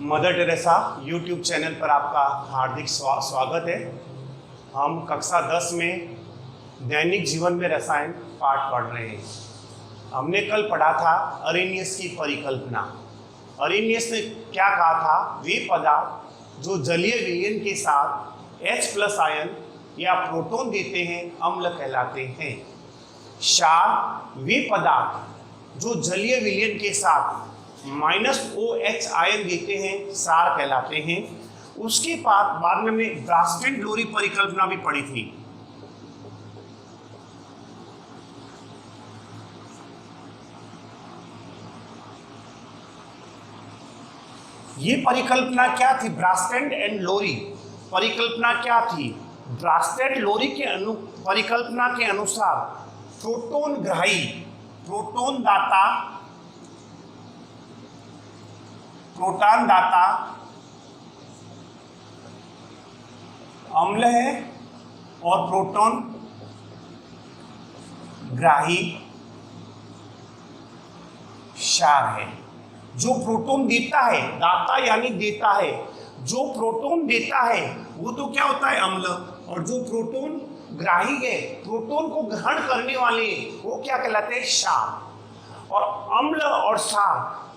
Mother Teresa YouTube channel पर आपका हार्दिक स्वागत है। हम कक्षा 10 में दैनिक जीवन में रसायन पाठ पढ़ रहे हैं। हमने कल पढ़ा था अरेनियस की परिकल्पना। अरेनियस ने क्या कहा था? वे पदार्थ जो जलीय विलयन के साथ H+ आयन या प्रोटॉन देते हैं अम्ल कहलाते हैं। क्षार वे पदार्थ जो जलीय विलयन के साथ -OH आयन देते हैं क्षार कहलाते हैं। उसके बाद में हमने ब्रास्टेड-लोरी परिकल्पना भी पढ़ी थी। ये परिकल्पना क्या थी? ब्रास्टेड एंड लोरी परिकल्पना क्या थी? ब्रास्टेड-लोरी के परिकल्पना के अनुसार प्रोटॉन ग्राही, प्रोटॉन दाता अम्ल है और प्रोटॉन ग्राही क्षार है। जो प्रोटॉन देता है, दाता यानी देता है, जो प्रोटॉन देता है वो तो क्या होता है? अम्ल। और जो प्रोटॉन ग्राही है, प्रोटॉन को ग्रहण करने वाले, वो क्या कहलाते हैं? क्षार। और अम्ल और क्षार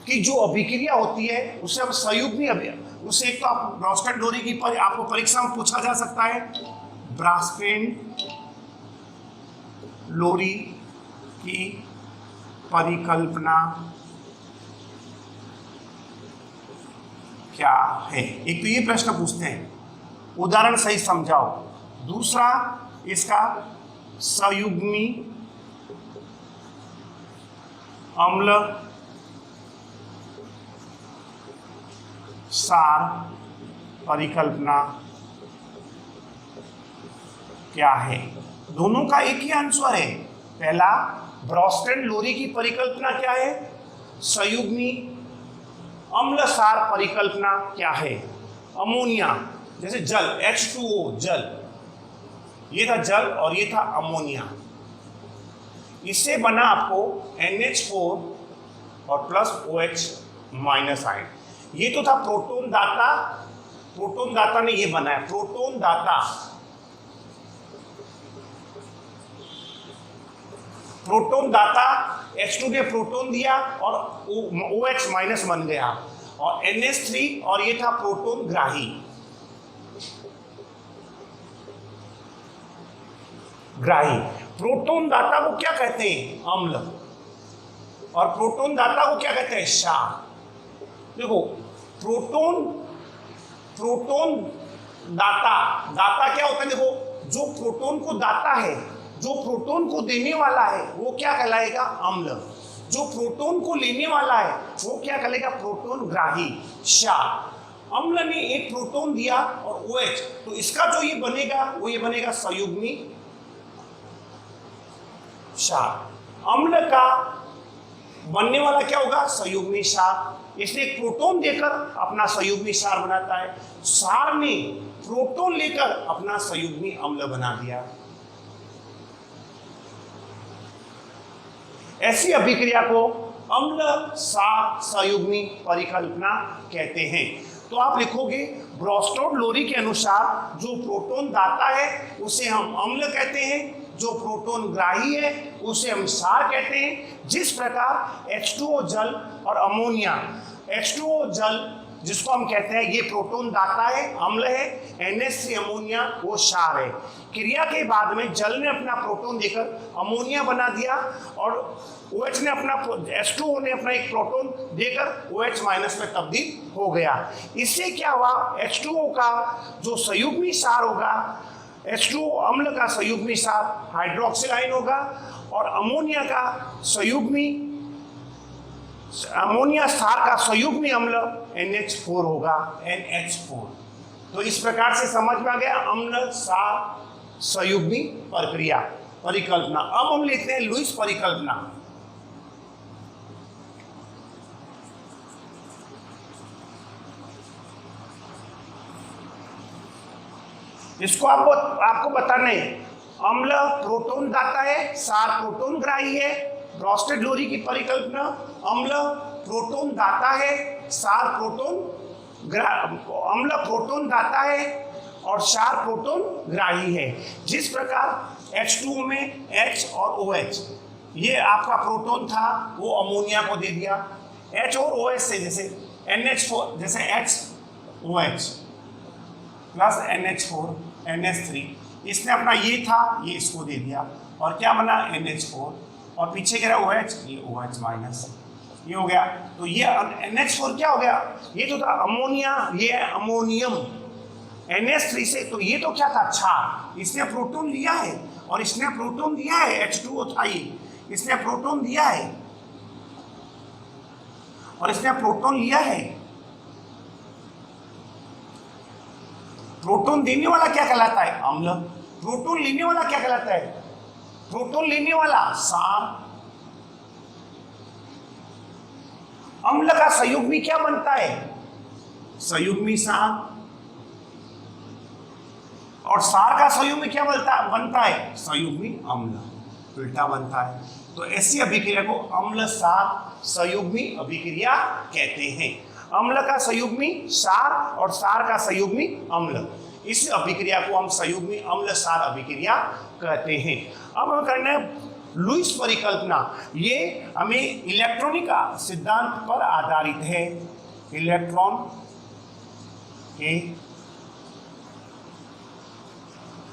की जो अभिक्रिया होती है उसे हम संयुग्मी उसे एक तो आप ब्रास्टेड-लोरी की आपको परीक्षा में पूछा जा सकता है। ब्रास्टेड-लोरी की परिकल्पना क्या है? एक तो ये प्रश्न पूछते हैं, उदाहरण सही समझाओ। दूसरा इसका संयुग्मी अम्ल क्षार परिकल्पना क्या है? दोनों का एक ही आंसर है। पहला ब्रास्टेड-लोरी की परिकल्पना क्या है? संयुग्मी अम्ल क्षार परिकल्पना क्या है? अमोनिया, जैसे जल H2O, जल, ये था जल और ये था अमोनिया। इससे बना आपको NH4 और +OH- आयन। ये तो था प्रोटॉन दाता। प्रोटॉन दाता ने ये बनाया, प्रोटॉन दाता। प्रोटॉन दाता H2 ने प्रोटॉन दिया और OH- बन गया, और NH3, और ये था प्रोटॉन ग्राही। प्रोटॉन दाता को क्या कहते हैं? अम्ल। और प्रोटॉन दाता को क्या कहते हैं? क्षार। देखो, प्रोटॉन दाता क्या होता है? देखो, जो प्रोटॉन को दाता है, जो प्रोटॉन को देने वाला है, वो क्या कहलाएगा? अम्ल। जो प्रोटॉन को लेने वाला है वो क्या कहलाएगा? प्रोटॉन ग्राही, क्षार। अम्ल ने एक प्रोटॉन दिया और OH, तो इसका जो ये बनेगा वो ये बनेगा संयुग्मी क्षार। अम्ल का बनने वाला क्या होगा? संयुग्मी क्षार। इसने एक प्रोटॉन देकर अपना संयुग्मी क्षार बनाता है। क्षार ने प्रोटॉन लेकर अपना संयुग्मी अम्ल बना दिया। ऐसी अभिक्रिया को अम्ल क्षार संयुग्मी परिकल्पना कहते हैं। तो आप लिखोगे, ब्रास्टेड-लोरी के अनुसार जो प्रोटॉन दाता है उसे हम अम्ल कहते हैं, जो प्रोटॉन ग्राही है उसे हम क्षार कहते हैं। जिस प्रकार H2O जल और अमोनिया, H2O जल जिसको हम कहते हैं ये प्रोटॉन दाता है, अम्ल है, NH3 अमोनिया वो क्षार है। क्रिया के बाद में जल ने अपना प्रोटॉन देकर अमोनिया बना दिया और OH ने अपना, H2O ने अपना एक प्रोटॉन देकर OH- में तब्दील हो गया। इससे क्या हुआ? H2O का जो संयुग्मी क्षार होगा, H2O अम्ल का संयुग्मी क्षार हाइड्रोक्सिल आयन होगा, और अमोनिया क्षार का संयुग्मी अम्ल NH4 होगा, NH4। तो इस प्रकार से समझ में आ गया अम्ल क्षार संयुग्मी परिकल्पना। अब हम लेते हैं लुईस परिकल्पना। इसको आपको बताना है, अम्ल प्रोटॉन दाता है, क्षार प्रोटॉन ग्राही है। ब्रास्टेड-लोरी की परिकल्पना, अम्ल प्रोटॉन दाता है, क्षार प्रोटॉन अम्ल प्रोटॉन दाता है और क्षार प्रोटॉन ग्राही है। जिस प्रकार H2O में H और OH ये आपका प्रोटॉन था, वो अमोनिया को दे दिया। H और OH से जैसे NH4 जैसे HOH प्लस NH4 NH3, इसने अपना ये था, ये इसको दे दिया और क्या बना NH4 और पीछे कह रहा OH, ये OH माइनस, ये हो गया। तो ये NH4 क्या हो गया, ये तो था अमोनिया, ये है अमोनियम। NH3 से तो ये तो क्या था, क्षार, इसने प्रोटॉन लिया है और इसने प्रोटॉन दिया है, H2O था ये, इसने प्रोटॉन दिया है और इसने प्रोटॉन लिया है। प्रोटॉन देने वाला क्या कहलाता है, अम्ल। प्रोटॉन लेने वाला क्या कहलाता है, प्रोटॉन लेने वाला क्षार। अम्ल का संयुग्मी क्या बनता है, संयुग्मी क्षार, और क्षार का संयुग्मी क्या बनता है, संयुग्मी अम्ल, उल्टा बनता है। तो ऐसी अभिक्रिया को अम्ल क्षार संयुग्मी अभिक्रिया कहते हैं। अम्ल का संयुग्मी क्षार और क्षार का संयुग्मी अम्ल, इस अभिक्रिया को हम संयुग्मी अम्ल क्षार अभिक्रिया कहते हैं। अब हम करना है लुईस परिकल्पना। ये हमें इलेक्ट्रॉनिक सिद्धांत पर आधारित है, इलेक्ट्रॉन के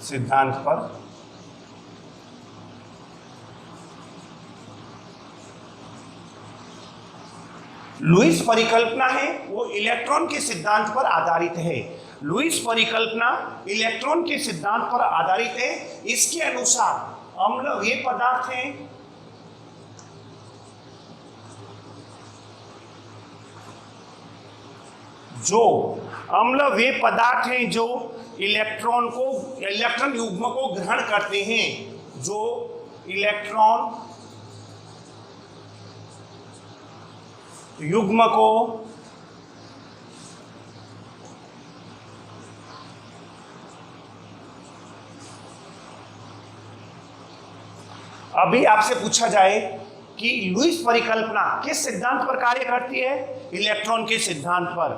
सिद्धांत पर लुईस परिकल्पना है, वो इलेक्ट्रॉन के सिद्धांत पर आधारित है। लुईस परिकल्पना इलेक्ट्रॉन के सिद्धांत पर आधारित है। इसके अनुसार अम्ल वे पदार्थ हैं जो इलेक्ट्रॉन युग्म को ग्रहण करते हैं, जो इलेक्ट्रॉन युग्म को अभी आपसे पूछा जाए कि लुईस परिकल्पना किस सिद्धांत पर कार्य करती है, इलेक्ट्रॉन के सिद्धांत पर।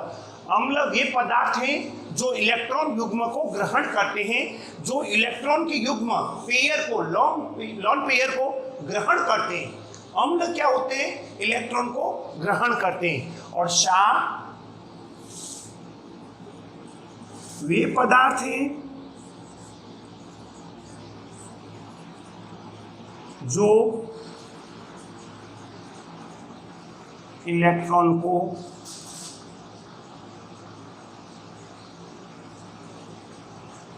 अम्ल वे पदार्थ हैं जो इलेक्ट्रॉन युग्म को ग्रहण करते हैं, जो इलेक्ट्रॉन के युग्म पेयर को लॉन पेयर को ग्रहण करते हैं। अम्ल क्या होते हैं, इलेक्ट्रॉन को ग्रहण करते हैं। और क्षार वे पदार्थ हैं जो इलेक्ट्रॉन को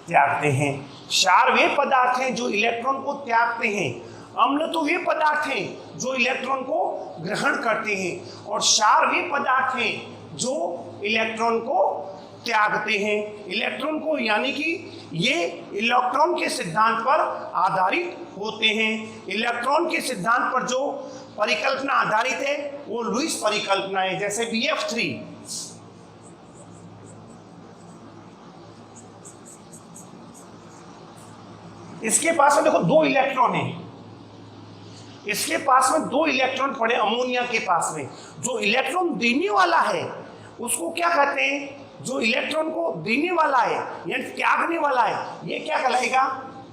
त्यागते हैं। क्षार वे पदार्थ हैं जो इलेक्ट्रॉन को त्यागते हैं। अम्ल तो वे पदार्थ हैं जो इलेक्ट्रॉन को ग्रहण करते हैं और क्षार वे पदार्थ हैं जो इलेक्ट्रॉन को त्यागते हैं। इलेक्ट्रॉन को, यानी कि ये इलेक्ट्रॉन के सिद्धांत पर आधारित होते हैं। इलेक्ट्रॉन के सिद्धांत पर जो परिकल्पना आधारित है वो लुईस परिकल्पना है। जैसे BF3, इसके पास में देखो 2 इलेक्ट्रॉन है, इसके पास में 2 इलेक्ट्रॉन पड़े अमोनिया के पास में। जो इलेक्ट्रॉन देने वाला है उसको क्या कहते हैं, जो इलेक्ट्रॉन को देने वाला है यानी त्यागने वाला है, ये क्या कहलाएगा,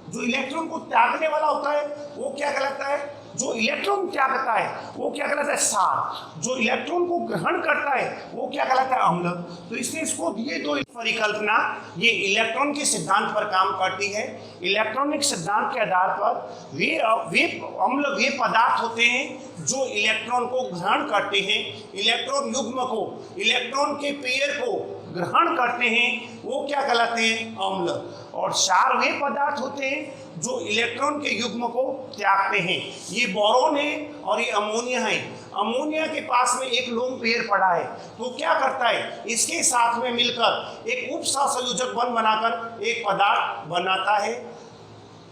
जो इलेक्ट्रॉन को त्यागने वाला होता है वो क्या कहलाता है, जो इलेक्ट्रॉन त्यागता है वो क्या कहलाता है, क्षार। जो इलेक्ट्रॉन को ग्रहण करता है वो क्या कहलाता है, अम्ल। तो इसलिए इसको ये 2 परिकल्पना ये इलेक्ट्रॉन के सिद्धांत पर काम करती है। इलेक्ट्रॉनिक सिद्धांत के आधार पर वे अम्ल वे पदार्थ होते हैं जो इलेक्ट्रॉन को ग्रहण करते हैं, इलेक्ट्रॉन युग्म को, इलेक्ट्रॉन के पेयर को ग्रहण करते हैं, वो क्या कहलाते हैं, अम्ल। और क्षार वे पदार्थ होते हैं जो इलेक्ट्रॉन के युग्म को त्यागते हैं। ये बोरोन है और ये अमोनिया है। अमोनिया के पास में एक लोन पेयर पड़ा है, तो क्या करता है, इसके साथ में मिलकर एक उपसहसंयोजक बंध बनाकर एक पदार्थ बनाता है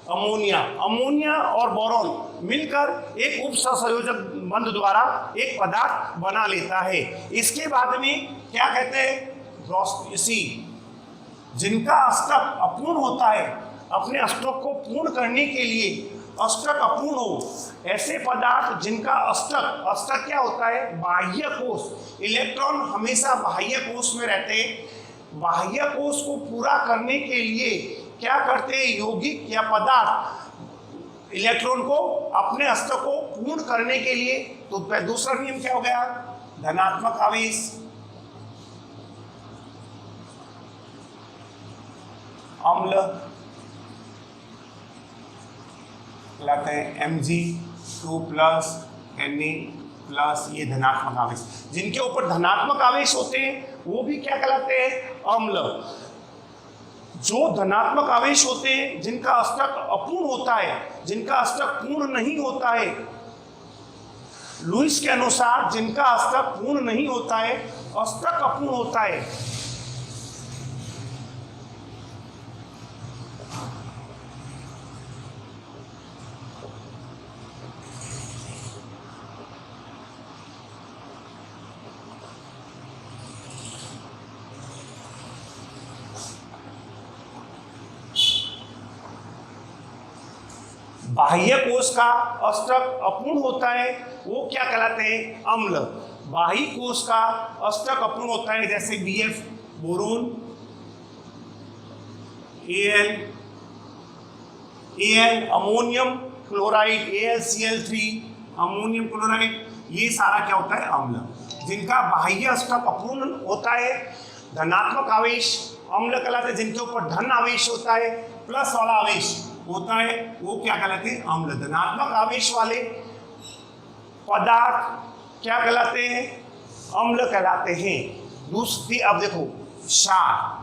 अमोनिया। अमोनिया और बोरोन मिलकर एक उपसहसंयोजक बंध द्वारा एक पदार्थ बना लेता है। इसके बाद में क्या कहते हैं, जिनका अष्टक अपूर्ण होता है, अपने अष्टक को पूर्ण करने के लिए अष्टक अपूर्ण हो, ऐसे पदार्थ जिनका अष्टक, अष्टक क्या होता है, बाह्य कोश, इलेक्ट्रॉन हमेशा बाह्य कोश में रहते हैं। बाह्य कोश को पूरा करने के लिए क्या करते हैं यौगिक या पदार्थ, इलेक्ट्रॉन को अपने अष्टक को पूर्ण करने के लिए, तो दूसरा नियम क्या हो गया, धनात्मक आवेश, अम्ल कहलाते हैं Mg2 प्लस Na प्लस, ये धनात्मक आवेश, जिनके ऊपर धनात्मक आवेश होते हैं वो भी क्या कहलाते हैं, अम्ल। जो धनात्मक आवेश होते हैं जिनका अष्टक अपूर्ण होता है, जिनका अष्टक पूर्ण नहीं होता है, लुईस के अनुसार जिनका अष्टक पूर्ण नहीं होता है, अष्टक अपूर्ण होता है, बाह्य कोश का अष्टक अपूर्ण होता है वो क्या कहलाते हैं, अम्ल। बाह्य कोश का अष्टक अपूर्ण होता है जैसे Bf boron, Al ammonium chloride, AlCl3 ammonium chloride, ये सारा क्या होता है, अम्ल। जिनका बाह्य अष्टक अपूर्ण होता है, धनात्मक आवेश अम्ल कहलाते हैं, जिनके ऊपर धन आवेश होता है, प्लस वाला आवेश होता है, वो क्या कहलाते हैं, अम्ल। धनात्मक आवेश वाले पदार्थ क्या कहलाते हैं, अम्ल कहलाते हैं। दूसरी, अब देखो क्षार,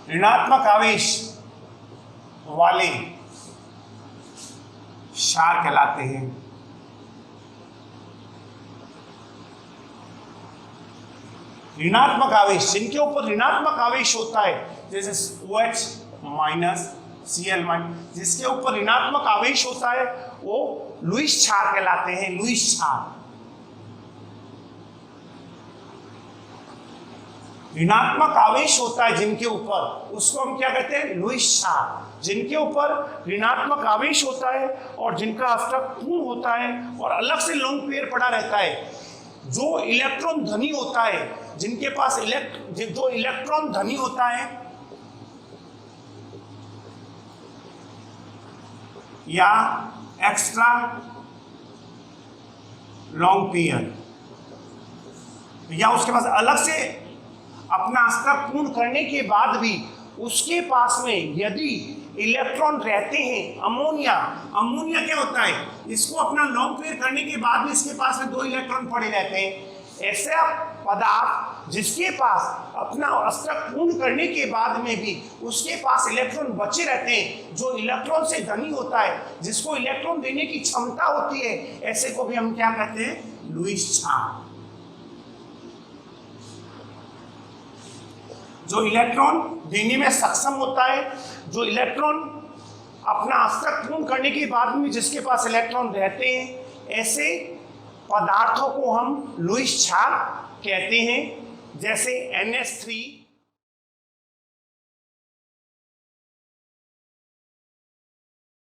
ऋणात्मक आवेश वाले क्षार कहलाते हैं। ऋणात्मक आवेश, जिनके ऊपर ऋणात्मक आवेश होता है, जैसे OH माइनस, Cl माइनस, जिसके ऊपर ऋणात्मक आवेश होता है वो लुईस क्षार कहलाते हैं, लुईस क्षार। ऋणात्मक आवेश होता है जिनके ऊपर, उसको हम क्या कहते हैं, लुईस क्षार। जिनके ऊपर ऋणात्मक आवेश होता है और जिनका अष्टक पूर्ण होता है और अलग से लोन पेयर पड़ा रहता है, जो इलेक्ट्रॉन धनी होता है, जिनके पास जो इलेक्ट्रॉन धनी होता है या एक्स्ट्रा लॉन्ग पेयर, या उसके पास अलग से अपना अष्टक पूर्ण करने के बाद भी उसके पास में यदि इलेक्ट्रॉन रहते हैं, अमोनिया, अमोनिया क्या होता है, इसको अपना लॉन्ग पेयर करने के बाद भी इसके पास में 2 इलेक्ट्रॉन पड़े रहते हैं। ऐसा पदार्थ जिसके पास अपना अष्टक पूर्ण करने के बाद में भी उसके पास इलेक्ट्रॉन बचे रहते हैं, जो इलेक्ट्रॉन से धनी होता है, जिसको इलेक्ट्रॉन देने की क्षमता होती है, ऐसे को भी हम क्या कहते हैं, लुईस क्षार। जो इलेक्ट्रॉन देने में सक्षम होता है, जो इलेक्ट्रॉन अपना अष्टक पूर्ण करने के बाद में जिसके पास इलेक्ट्रॉन रहते हैं, ऐसे पदार्थों को हम लुईस क्षार कहते हैं। जैसे NH3